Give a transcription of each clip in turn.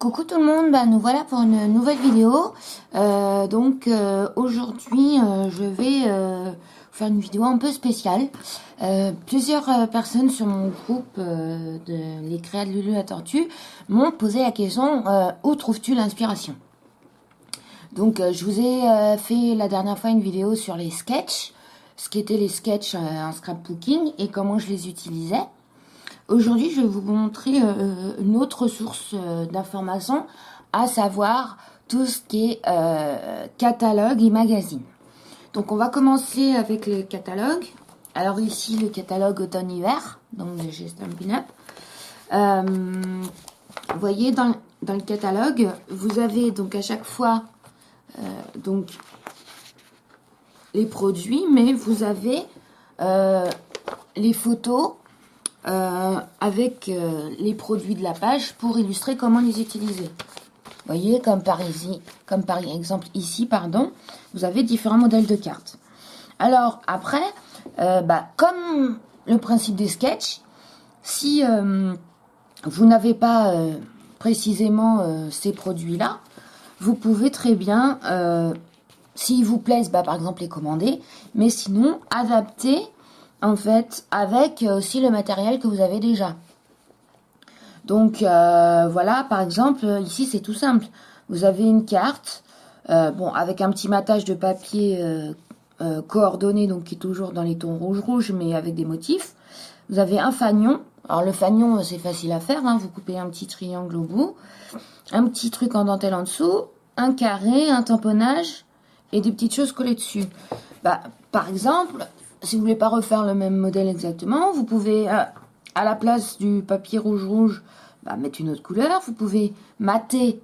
Coucou tout le monde, nous voilà pour une nouvelle vidéo. Aujourd'hui, je vais faire une vidéo un peu spéciale. Plusieurs personnes sur mon groupe de Les Créas de Lulu la Tortue m'ont posé la question où trouves-tu l'inspiration? Donc, je vous ai fait la dernière fois une vidéo sur les sketchs, ce qu'étaient les sketchs en scrapbooking et comment je les utilisais. Aujourd'hui, je vais vous montrer une autre source d'informations, à savoir tout ce qui est catalogue et magazine. Donc, on va commencer avec le catalogue. Alors ici, le catalogue automne-hiver, donc de chez Stampin' Up. Vous voyez, dans le catalogue, vous avez donc à chaque fois donc les produits, mais vous avez les photos avec les produits de la page pour illustrer comment les utiliser. Vous voyez, comme par exemple ici, vous avez différents modèles de cartes. Alors après, comme le principe des sketchs, si vous n'avez pas précisément ces produits-là, vous pouvez très bien, s'ils vous plaisent, par exemple les commander, mais sinon adapter en fait avec aussi le matériel que vous avez déjà. Donc voilà, par exemple ici c'est tout simple, vous avez une carte avec un petit matage de papier coordonné, donc qui est toujours dans les tons rouge mais avec des motifs. Vous avez un fanion. Alors le fanion c'est facile à faire, vous coupez un petit triangle au bout, un petit truc en dentelle en dessous, un carré, un tamponnage et des petites choses collées dessus. Par exemple, si vous voulez pas refaire le même modèle exactement, vous pouvez, à la place du papier rouge, mettre une autre couleur. Vous pouvez mater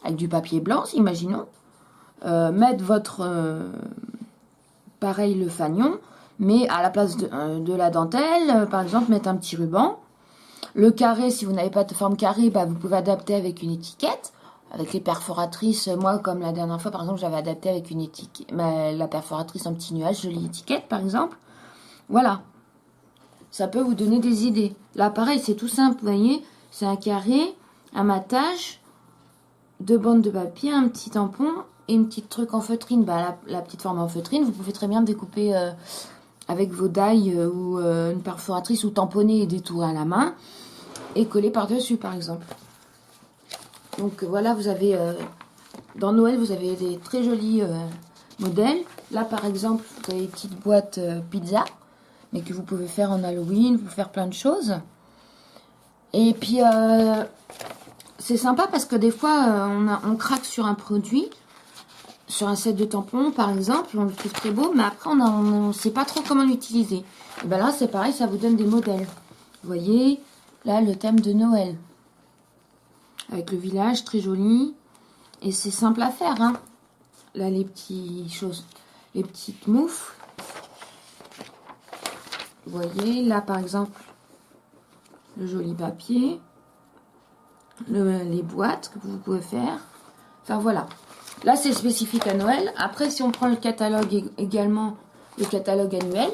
avec du papier blanc, imaginons. Mettre votre, pareil, le fanion, mais à la place de la dentelle, par exemple, mettre un petit ruban. Le carré, si vous n'avez pas de forme carrée, vous pouvez adapter avec une étiquette. Avec les perforatrices, moi, comme la dernière fois, par exemple, j'avais adapté avec une étiquette, la perforatrice en petit nuage, jolie étiquette, par exemple. Voilà, ça peut vous donner des idées. Là, pareil, c'est tout simple, vous voyez, c'est un carré, un matage, deux bandes de papier, un petit tampon et une petite truc en feutrine. La petite forme en feutrine, vous pouvez très bien découper avec vos die ou une perforatrice ou tamponner et détourer à la main et coller par-dessus, par exemple. Donc voilà, vous avez, dans Noël, vous avez des très jolis modèles. Là, par exemple, vous avez des petites boîtes pizza, mais que vous pouvez faire en Halloween, vous pouvez faire plein de choses. Et puis, c'est sympa parce que des fois, on craque sur un produit, sur un set de tampons, par exemple, on le trouve très beau, mais après, on ne sait pas trop comment l'utiliser. Et là, c'est pareil, ça vous donne des modèles. Vous voyez, là, le thème de Noël. Avec le village, très joli. Et c'est simple à faire, Là, les petites choses, les petites moufles. Vous voyez, là, par exemple, le joli papier. Les boîtes que vous pouvez faire. Enfin, voilà. Là, c'est spécifique à Noël. Après, si on prend le catalogue également, le catalogue annuel.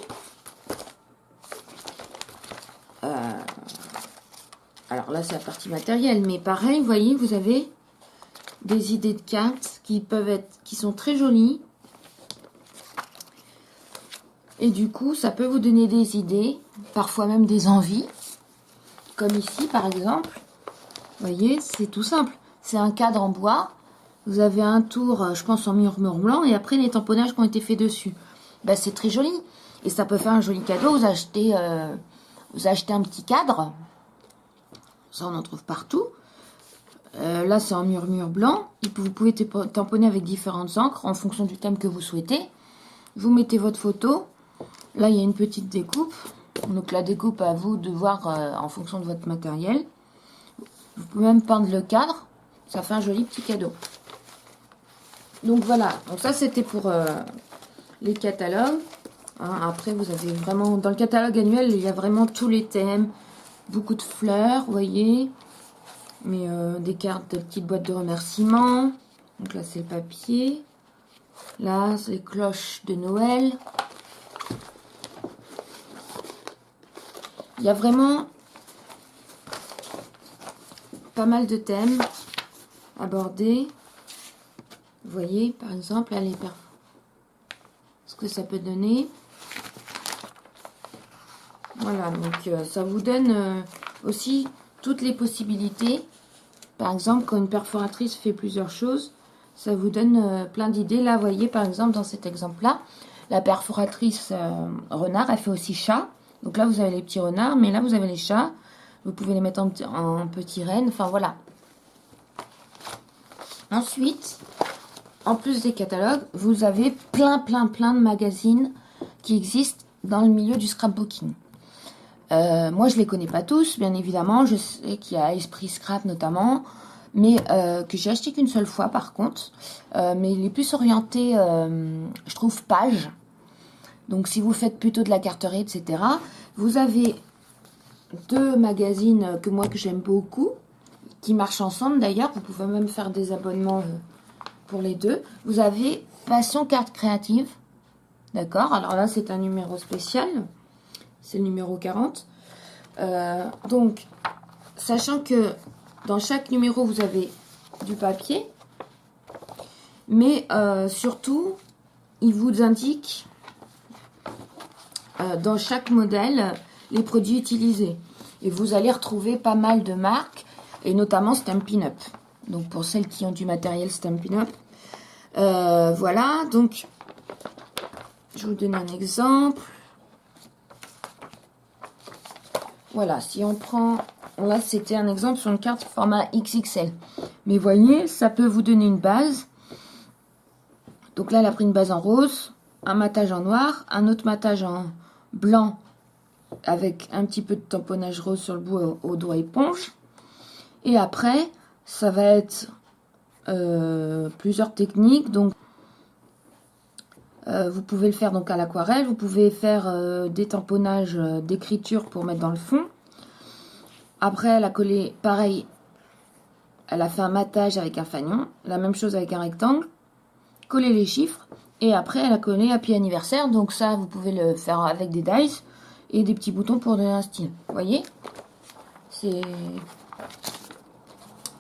Alors là, c'est la partie matérielle. Mais pareil, vous voyez, vous avez des idées de cartes qui sont très jolies. Et du coup, ça peut vous donner des idées, parfois même des envies. Comme ici, par exemple. Vous voyez, c'est tout simple. C'est un cadre en bois. Vous avez un tour, je pense, en murmure blanc. Et après, les tamponnages qui ont été faits dessus. C'est très joli. Et ça peut faire un joli cadeau. Vous achetez un petit cadre. Ça, on en trouve partout. Là, c'est en murmure blanc. Vous pouvez tamponner avec différentes encres en fonction du thème que vous souhaitez. Vous mettez votre photo. Là, il y a une petite découpe. Donc, la découpe, à vous de voir en fonction de votre matériel. Vous pouvez même peindre le cadre. Ça fait un joli petit cadeau. Donc, voilà. Donc, ça, c'était pour les catalogues. Après, vous avez vraiment... Dans le catalogue annuel, il y a vraiment tous les thèmes. Beaucoup de fleurs, vous voyez. Mais des cartes, des petites boîtes de remerciements. Donc là, c'est le papier. Là, c'est les cloches de Noël. Il y a vraiment pas mal de thèmes. aborder. Vous voyez, par exemple, là, ce que ça peut donner. Voilà, donc ça vous donne aussi toutes les possibilités. Par exemple, quand une perforatrice fait plusieurs choses, ça vous donne plein d'idées. Là, vous voyez, par exemple, dans cet exemple-là, la perforatrice renard, elle fait aussi chat. Donc là, vous avez les petits renards, mais là, vous avez les chats. Vous pouvez les mettre en petits rennes. Enfin, voilà. Ensuite, en plus des catalogues, vous avez plein de magazines qui existent dans le milieu du scrapbooking. Moi, je les connais pas tous, bien évidemment. Je sais qu'il y a Esprit Scrap notamment, mais que j'ai acheté qu'une seule fois par contre. Mais il est plus orienté, je trouve, page. Donc, si vous faites plutôt de la carterie, etc., vous avez deux magazines que j'aime beaucoup, qui marchent ensemble d'ailleurs. Vous pouvez même faire des abonnements pour les deux. Vous avez Passion Carte Créative. D'accord? Alors là, c'est un numéro spécial. C'est le numéro 40. Donc, sachant que dans chaque numéro, vous avez du papier. Mais surtout, il vous indique dans chaque modèle les produits utilisés. Et vous allez retrouver pas mal de marques, et notamment Stampin' Up. Donc, pour celles qui ont du matériel Stampin' Up. Voilà, donc, je vous donne un exemple. Voilà, si on prend... Là, c'était un exemple sur une carte format XXL. Mais voyez, ça peut vous donner une base. Donc là, elle a pris une base en rose, un matage en noir, un autre matage en blanc avec un petit peu de tamponnage rose sur le bout au doigt éponge. Et après, ça va être plusieurs techniques. Donc, vous pouvez le faire donc à l'aquarelle. Vous pouvez faire des tamponnages d'écriture pour mettre dans le fond. Après, elle a collé, pareil, elle a fait un matage avec un fanion. La même chose avec un rectangle. Coller les chiffres. Et après, elle a collé Happy Anniversaire. Donc ça, vous pouvez le faire avec des dies et des petits boutons pour donner un style. Vous voyez? C'est...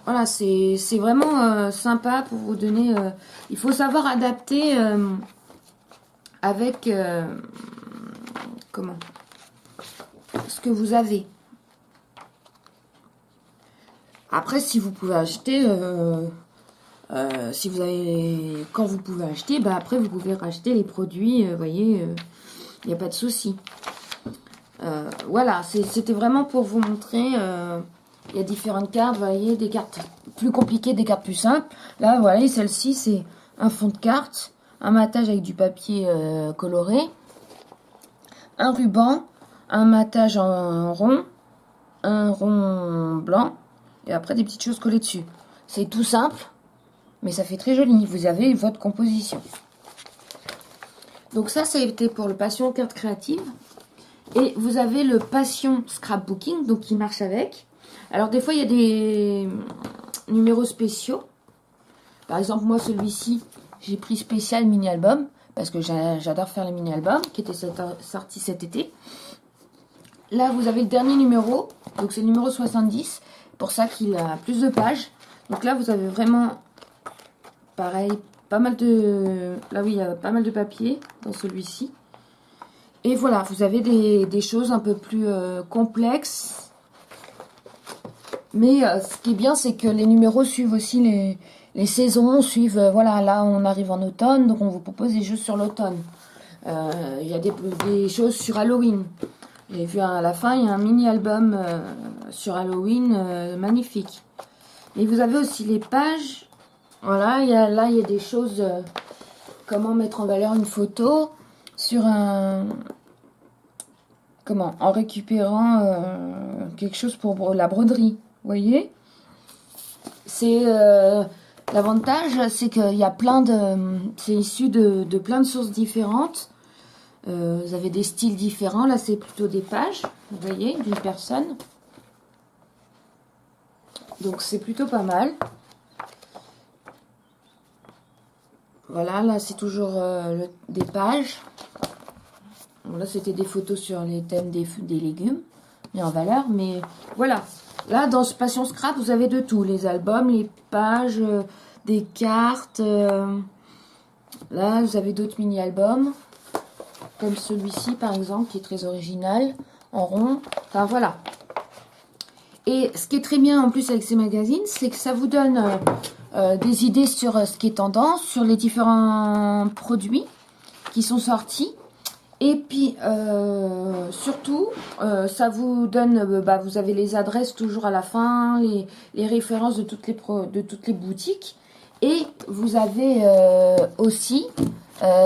Voilà, c'est vraiment sympa pour vous donner... il faut savoir adapter avec... comment? Ce que vous avez. Après, si vous pouvez acheter... si vous avez... Quand vous pouvez acheter, bah après, vous pouvez racheter les produits. Vous voyez, il n'y a pas de souci. Voilà, c'était vraiment pour vous montrer... il y a différentes cartes, vous voyez, des cartes plus compliquées, des cartes plus simples. Là, voilà, celle-ci, c'est un fond de carte, un matage avec du papier coloré, un ruban, un matage en rond, un rond blanc, et après des petites choses collées dessus. C'est tout simple, mais ça fait très joli. Vous avez votre composition. Donc ça été pour le Passion Carte Créative. Et vous avez le Passion Scrapbooking, donc qui marche avec. Alors, des fois, il y a des numéros spéciaux. Par exemple, moi, celui-ci, j'ai pris spécial mini-album. Parce que j'adore faire les mini-albums, qui étaient sortis cet été. Là, vous avez le dernier numéro. Donc, c'est le numéro 70. Pour ça qu'il a plus de pages. Donc là, vous avez vraiment, pareil, pas mal de... Là, oui, il y a pas mal de papier dans celui-ci. Et voilà, vous avez des choses un peu plus complexes. Mais ce qui est bien, c'est que les numéros suivent aussi les saisons, suivent, voilà, là on arrive en automne, donc on vous propose des jeux sur l'automne. Il y a des choses sur Halloween. J'ai vu à la fin, il y a un mini-album sur Halloween magnifique. Et vous avez aussi les pages. Voilà, là il y a des choses, comment mettre en valeur une photo sur un... Comment? En récupérant quelque chose pour la broderie. Vous voyez? C'est l'avantage, c'est qu'il y a plein de... C'est issu de plein de sources différentes. Vous avez des styles différents. Là, c'est plutôt des pages, vous voyez, d'une personne. Donc, c'est plutôt pas mal. Voilà, là, c'est toujours des pages. Bon, là, c'était des photos sur les thèmes des légumes, mis en valeur. Mais voilà, Là, dans ce Passion Scrap, vous avez de tout. Les albums, les pages, des cartes. Là, vous avez d'autres mini-albums. Comme celui-ci, par exemple, qui est très original. En rond. Enfin, voilà. Et ce qui est très bien, en plus, avec ces magazines, c'est que ça vous donne des idées sur ce qui est tendance, sur les différents produits qui sont sortis. Et puis, surtout, ça vous donne, vous avez les adresses toujours à la fin, les références de toutes les boutiques. Et vous avez aussi,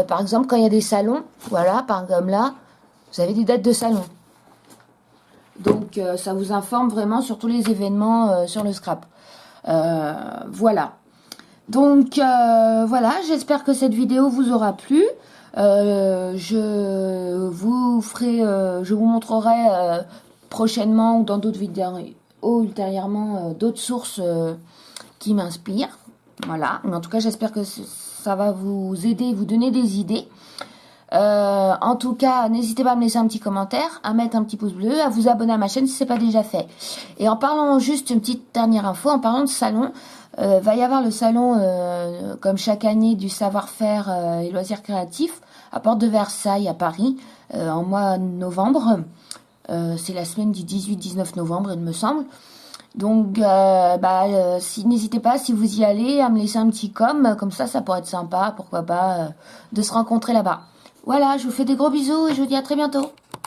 par exemple, quand il y a des salons, voilà, par exemple là, vous avez des dates de salon. Donc, ça vous informe vraiment sur tous les événements sur le scrap. Voilà. Donc, voilà, j'espère que cette vidéo vous aura plu. Je vous montrerai prochainement ou dans d'autres vidéos ultérieurement d'autres sources qui m'inspirent. Voilà, mais en tout cas j'espère que ça va vous aider, vous donner des idées. En tout cas, n'hésitez pas à me laisser un petit commentaire, à mettre un petit pouce bleu, à vous abonner à ma chaîne si ce n'est pas déjà fait. Et en parlant, juste une petite dernière info, en parlant de salon, va y avoir le salon, comme chaque année, du savoir-faire et loisirs créatifs à Porte de Versailles à Paris, en mois de novembre. C'est la semaine du 18-19 novembre, il me semble. Donc, n'hésitez pas, si vous y allez, à me laisser un petit comme ça, ça pourrait être sympa, pourquoi pas, de se rencontrer là-bas. Voilà, je vous fais des gros bisous et je vous dis à très bientôt.